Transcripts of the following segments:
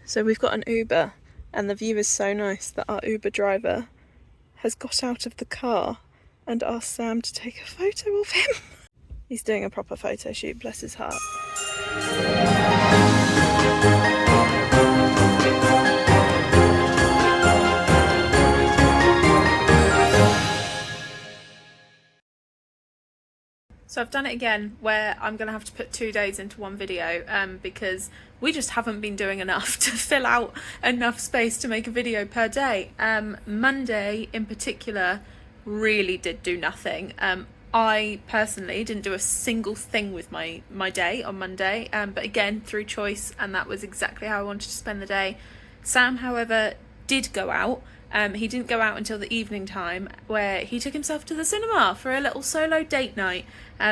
So we've got an Uber and the view is so nice that our Uber driver has got out of the car and asked Sam to take a photo of him. He's doing a proper photo shoot, bless his heart. So I've done it again where I'm going to have to put 2 days into one video because we just haven't been doing enough to fill out enough space to make a video per day. Monday in particular really did do nothing. I personally didn't do a single thing with my day on Monday, but again through choice, and that was exactly how I wanted to spend the day. Sam, however, did go out. He didn't go out until the evening time, where he took himself to the cinema for a little solo date night.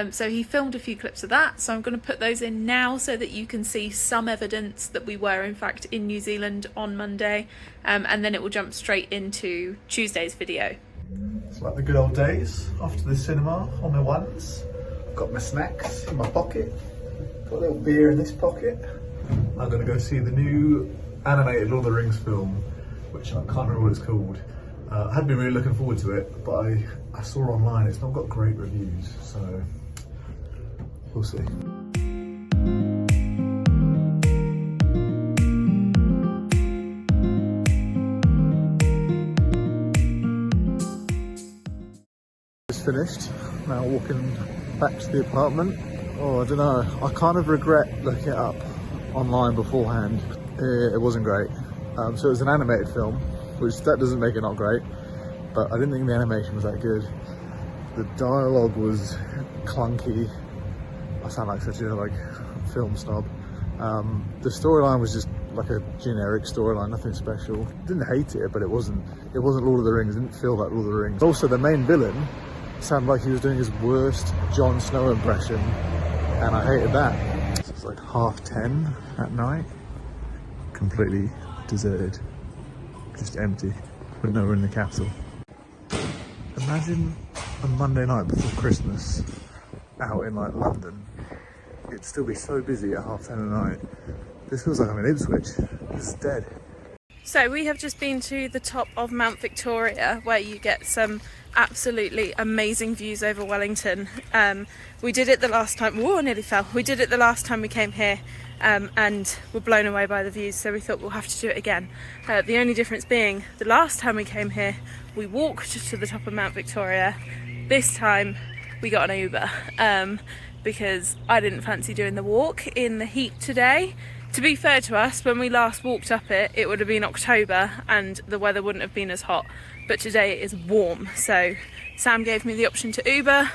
So he filmed a few clips of that, so I'm going to put those in now so that you can see some evidence that we were in fact in New Zealand on Monday, and then it will jump straight into Tuesday's video. It's like the good old days, off to the cinema on my ones. Got my snacks in my pocket, got a little beer in this pocket. I'm going to go see the new animated Lord of the Rings film, which I can't remember what it's called. I had been really looking forward to it, but I saw online it's not got great reviews, so we'll see. Just finished, now walking back to the apartment. Oh, I don't know, I kind of regret looking it up online beforehand. It wasn't great. So it was an animated film, which that doesn't make it not great, but I didn't think the animation was that good. The dialogue was clunky. I sound like such a film snob. The storyline was just like a generic storyline, nothing special. Didn't hate it, but it wasn't Lord of the Rings. It didn't feel like Lord of the Rings. Also, the main villain sounded like he was doing his worst Jon Snow impression, and I hated that. So it's like 10:30 at night, completely deserted, just empty, with no one in the capital. Imagine a Monday night before Christmas out in London. It'd still be so busy at 10:30 at night. This feels like I'm in Ipswich. It's dead. So we have just been to the top of Mount Victoria, where you get some absolutely amazing views over Wellington. We did it the last time. Whoa, I nearly fell. We did it the last time we came here, and were blown away by the views, so we thought we'll have to do it again. The only difference being, the last time we came here we walked to the top of Mount Victoria. This time we got an Uber, because I didn't fancy doing the walk in the heat today. To be fair to us, when we last walked up it, it would have been October and the weather wouldn't have been as hot, but today it is warm. So Sam gave me the option to Uber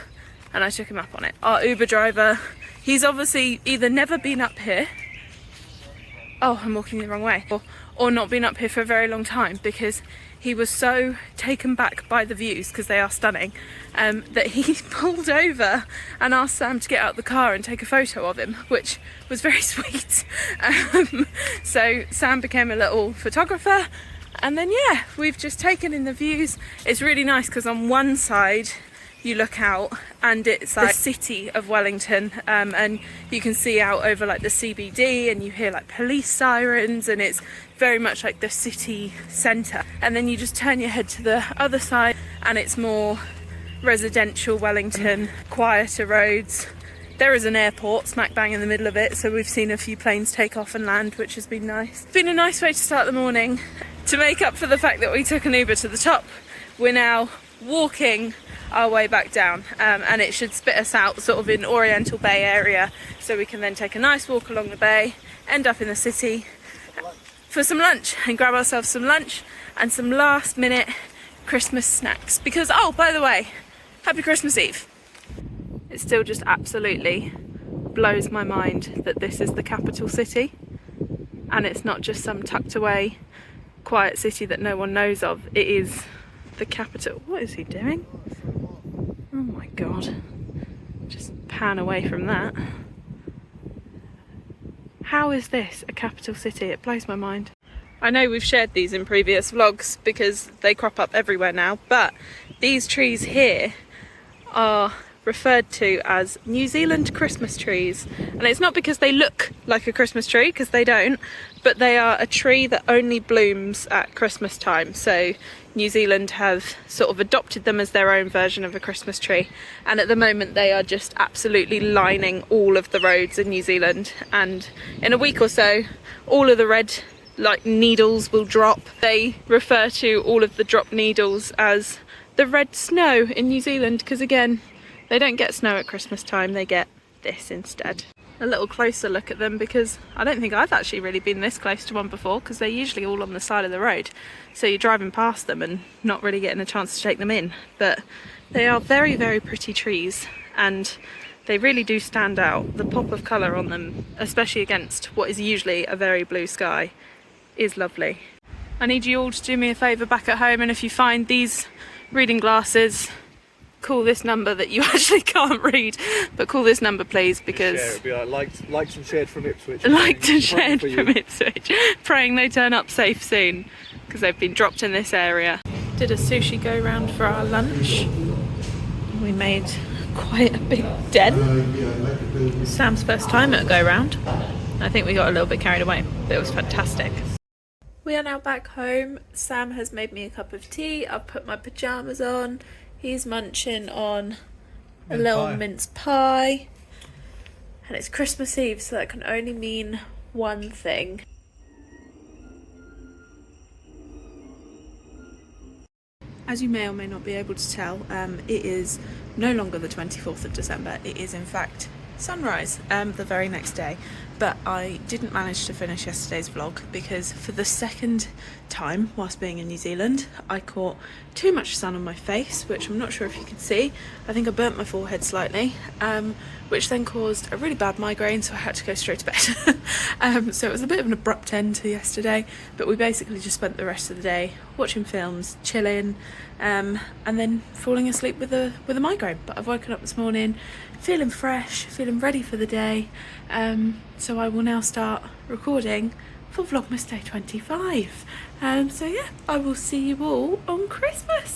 and I took him up on it. Our Uber driver, he's obviously either never been up here, oh, I'm walking the wrong way, or not been up here for a very long time, because he was so taken back by the views, because they are stunning, that he pulled over and asked Sam to get out of the car and take a photo of him, which was very sweet. So Sam became a little photographer, and then yeah, we've just taken in the views. It's really nice because on one side you look out and it's like the city of Wellington, and you can see out over the CBD, and you hear police sirens, and it's very much like the city centre. And then you just turn your head to the other side and it's more residential Wellington, quieter roads. There is an airport smack bang in the middle of it, so we've seen a few planes take off and land, which has been nice. It's been a nice way to start the morning. To make up for the fact that we took an Uber to the top, we're now walking our way back down, and it should spit us out sort of in Oriental Bay area, so we can then take a nice walk along the bay, end up in the city for some lunch, and grab ourselves some lunch and some last minute Christmas snacks. Because, oh, by the way, happy Christmas Eve. It still just absolutely blows my mind that this is the capital city, and it's not just some tucked away quiet city that no one knows of. It is the capital. What is he doing? Oh my god, just pan away from that. How is this a capital city? It blows my mind. I know we've shared these in previous vlogs because they crop up everywhere now, but these trees here are referred to as New Zealand Christmas trees. And it's not because they look like a Christmas tree, because they don't, but they are a tree that only blooms at Christmas time. So New Zealand have sort of adopted them as their own version of a Christmas tree, and at the moment they are just absolutely lining all of the roads in New Zealand, and in a week or so all of the red like needles will drop. They refer to all of the dropped needles as the red snow in New Zealand, because again, they don't get snow at Christmas time, they get this instead. A little closer look at them, because I don't think I've actually really been this close to one before, because they're usually all on the side of the road, so you're driving past them and not really getting a chance to take them in. But they are very, very pretty trees, and they really do stand out. The pop of colour on them, especially against what is usually a very blue sky, is lovely. I need you all to do me a favour back at home, and if you find these reading glasses, call this number that you actually can't read, but call this number please, because It'd be like liked and shared from Ipswich. Liked and shared from Ipswich, praying they turn up safe soon, because they've been dropped in this area. Did a sushi go round for our lunch. We made quite a big dent. Sam's first time at a go round. I think we got a little bit carried away, but it was fantastic. We are now back home. Sam has made me a cup of tea. I've put my pyjamas on. He's munching on a little mince pie. And it's Christmas Eve, so that can only mean one thing. As you may or may not be able to tell, it is no longer the 24th of December. It is in fact sunrise the very next day. But I didn't manage to finish yesterday's vlog because for the second time whilst being in New Zealand I caught too much sun on my face, which I'm not sure if you can see. I think I burnt my forehead slightly, which then caused a really bad migraine, so I had to go straight to bed. So it was a bit of an abrupt end to yesterday, but we basically just spent the rest of the day watching films, chilling, and then falling asleep with a migraine. But I've woken up this morning feeling fresh, feeling ready for the day, so I will now start recording for Vlogmas Day 25. So yeah, I will see you all on Christmas.